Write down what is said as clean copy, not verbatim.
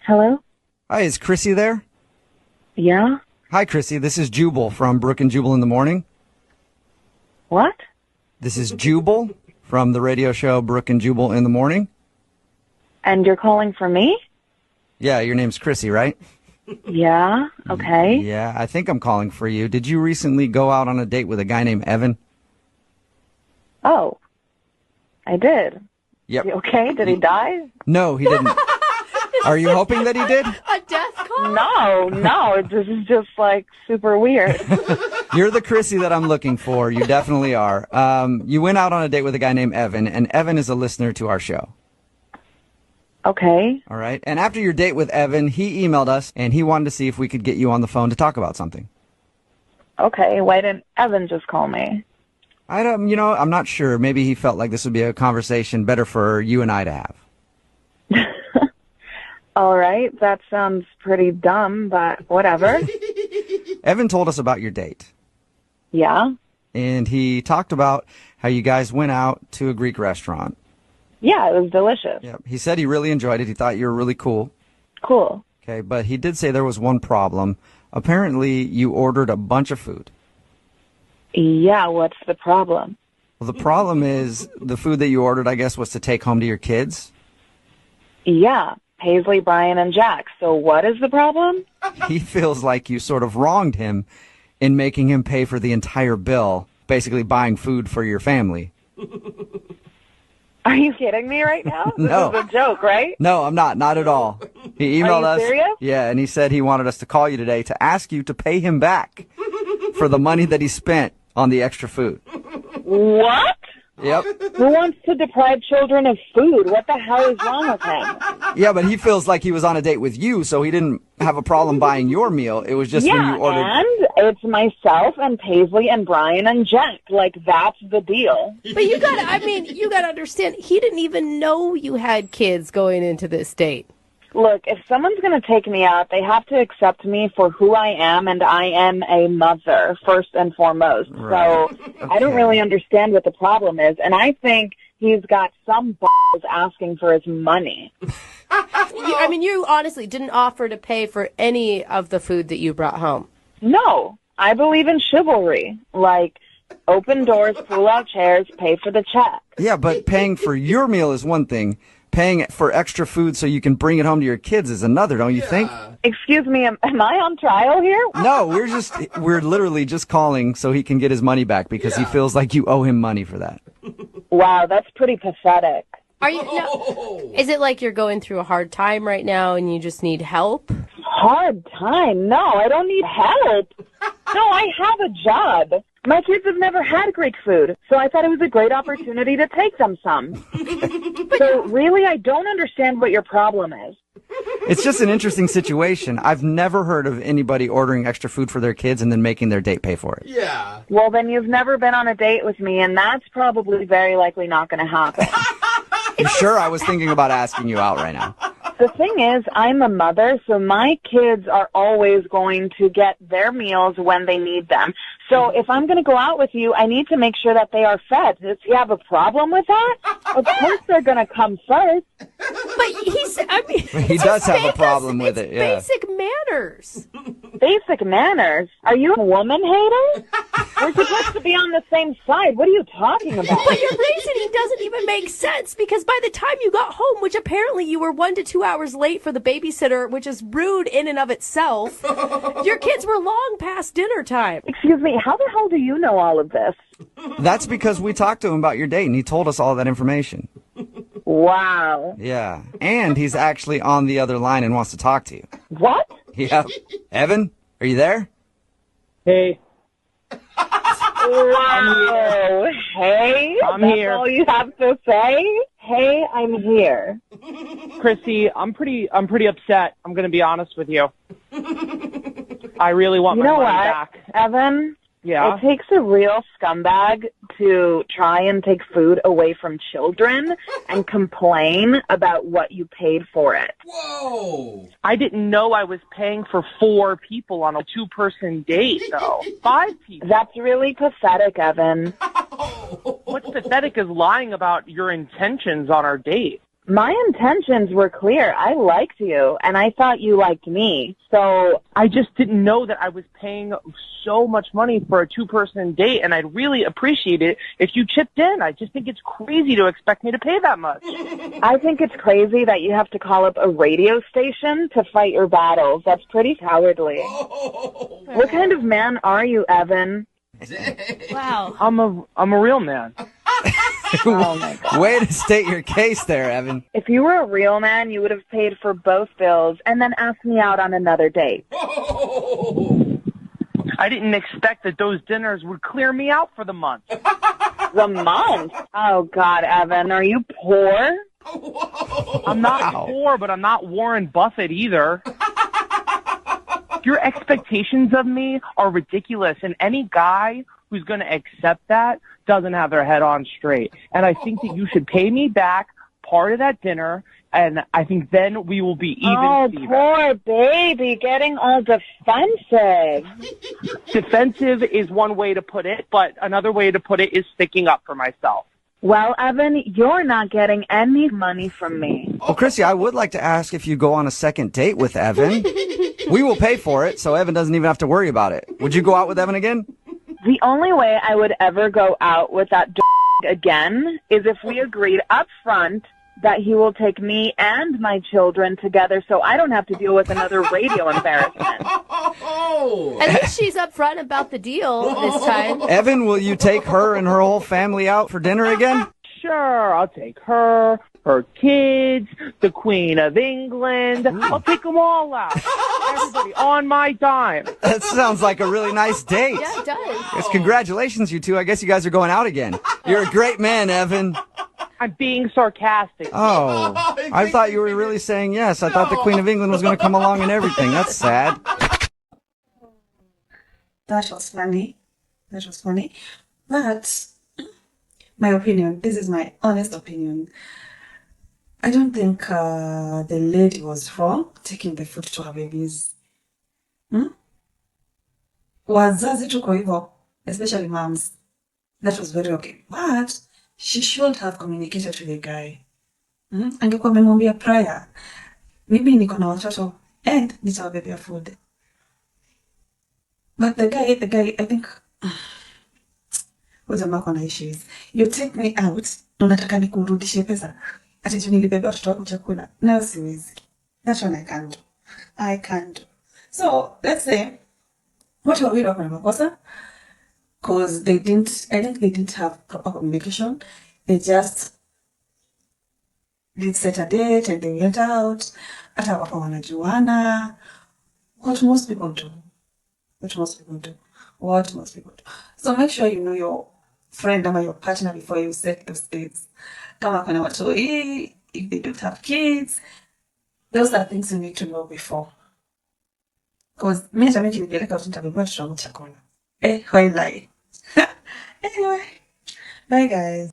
Hello? Hi, is Chrissy there? Yeah? Hi, Chrissy. This is Jubal from Brooke and Jubal in the Morning. What? This is Jubal from the radio show Brooke and Jubal in the Morning. And you're calling for me? Yeah, your name's Chrissy, right? Yeah, okay. Yeah, I think I'm calling for you. Did you recently go out on a date with a guy named Evan? Oh, I did. Yep. You okay? Did he die? No, he didn't. Are you hoping that he did? A death call? No, this is just like super weird. You're the Chrissy that I'm looking for. You definitely are. You went out on a date with a guy named Evan, and Evan is a listener to our show. Okay. All right. And after your date with Evan, he emailed us, and he wanted to see if we could get you on the phone to talk about something. Okay, why didn't Evan just call me? I'm not sure. Maybe he felt like this would be a conversation better for you and I to have. All right, that sounds pretty dumb, but whatever. Evan told us about your date, Yeah? and he talked about how you guys went out to a Greek restaurant. Yeah, it was delicious. Yep. He said he really enjoyed it. He thought you were really cool. Cool. Okay, but he did say there was one problem. Apparently, you ordered a bunch of food. Yeah, what's the problem? Well, the problem is the food that you ordered, I guess, was to take home to your kids. Yeah, Paisley, Brian, and Jack. So what is the problem? He feels like you sort of wronged him in making him pay for the entire bill, basically buying food for your family. Are you kidding me right now? No. This is a joke, right? No, I'm not. Not at all. He emailed Are us. you serious? Yeah, and he said he wanted us to call you today to ask you to pay him back for the money that he spent on the extra food. What? Yep. Who wants to deprive children of food? What the hell is wrong with him? Yeah, but he feels like he was on a date with you, so he didn't have a problem buying your meal. It was just when you ordered. And it's myself and Paisley and Brian and Jack. Like, that's the deal. But you gotta understand, he didn't even know you had kids going into this date. Look, if someone's going to take me out, they have to accept me for who I am, and I am a mother, first and foremost. Right. So I don't really understand what the problem is, and I think he's got some balls asking for his money. You honestly didn't offer to pay for any of the food that you brought home. No, I believe in chivalry. Like, open doors, pull out chairs, pay for the check. Yeah, but paying for your meal is one thing. Paying for extra food so you can bring it home to your kids is another, don't you think? Excuse me, am I on trial here? No, we're literally just calling so he can get his money back because he feels like you owe him money for that. Wow, that's pretty pathetic. Are you? No, is it like you're going through a hard time right now and you just need help? Hard time? No, I don't need help. No, I have a job. My kids have never had Greek food, so I thought it was a great opportunity to take them some. So really, I don't understand what your problem is. It's just an interesting situation. I've never heard of anybody ordering extra food for their kids and then making their date pay for it. Yeah. Well, then you've never been on a date with me, and that's probably very likely not going to happen. You sure? I was thinking about asking you out right now. The thing is, I'm a mother, so my kids are always going to get their meals when they need them. So if I'm going to go out with you, I need to make sure that they are fed. Does he have a problem with that? Of course they're going to come first. But He does have a problem with it, yeah. Basic manners. Basic manners? Are you a woman hater? We're supposed to be on the same side. What are you talking about? But your reasoning doesn't even make sense because by the time you got home, which apparently you were 1 to 2 hours late for the babysitter, which is rude in and of itself, your kids were long past dinner time. Excuse me, how the hell do you know all of this? That's because we talked to him about your date and he told us all that information. Wow. Yeah. And he's actually on the other line and wants to talk to you. What? Yeah. Evan, are you there? Hey, Wow. Hey, I'm that's here. all you have to say? Hey, I'm here. Chrissy, I'm pretty upset. I'm going to be honest with you. I really want You my know money what, back. Evan? Yeah. It takes a real scumbag to try and take food away from children and complain about what you paid for it. Whoa. I didn't know I was paying for 4 people on a 2-person date, though. 5 people. That's really pathetic, Evan. What's pathetic is lying about your intentions on our date. My intentions were clear. I liked you, and I thought you liked me. So I just didn't know that I was paying so much money for a two-person date, and I'd really appreciate it if you chipped in. I just think it's crazy to expect me to pay that much. I think it's crazy that you have to call up a radio station to fight your battles. That's pretty cowardly. What kind of man are you, Evan? Wow. I'm a real man. Oh my God. Way to state your case there, Evan. If you were a real man, you would have paid for both bills and then asked me out on another date. I didn't expect that those dinners would clear me out for the month. The month? Oh God, Evan, are you poor? I'm not poor, but I'm not Warren Buffett either. Your expectations of me are ridiculous, and any guy who's going to accept that doesn't have their head on straight. And I think that you should pay me back part of that dinner, and I think then we will be even. Oh, Steven. poor baby, getting all defensive. Defensive is one way to put it, but another way to put it is sticking up for myself. Well, Evan, you're not getting any money from me. Well, Chrissy, I would like to ask if you go on a second date with Evan. We will pay for it, so Evan doesn't even have to worry about it. Would you go out with Evan again? The only way I would ever go out with that again is if we agreed up front that he will take me and my children together so I don't have to deal with another radio embarrassment. At least she's upfront about the deal this time. Evan, will you take her and her whole family out for dinner again? Sure, I'll take her, her kids, the Queen of England. I'll take them all out. Everybody on my dime. That sounds like a really nice date. Yeah, it does. Yes, congratulations, you two. I guess you guys are going out again. You're a great man, Evan. I'm being sarcastic. Oh, I thought you were really saying yes. I thought the Queen of England was going to come along and everything. That's sad. That was funny. That was funny. But my opinion, this is my honest opinion. I don't think the lady was wrong taking the food to her babies. Wazazi tuko hivyo, especially moms. That was very okay. But she should have communicated to the guy. Angekuwa amemwambia prior, mimi niko na watoto and nitawabebea food. But the guy, I think, jamaa kuna issues. You take me out, unataka nikurudishie pesa. Ati juu nilibebea watoto wako chakula. No, siwezi. That's what I can't do. I can't do. So, let's say, what were we talking about? Because I think they didn't have proper communication. They just did set a date and they went out. Hata wapa wanajuana. What most people do. So make sure you know your friend or your partner before you set those dates. Kama kuna watoi, if they don't have kids, those are things you need to know before. Because mimi hata mimi nilipeleka watoto wangu chakula. Why lie? Anyway, bye guys.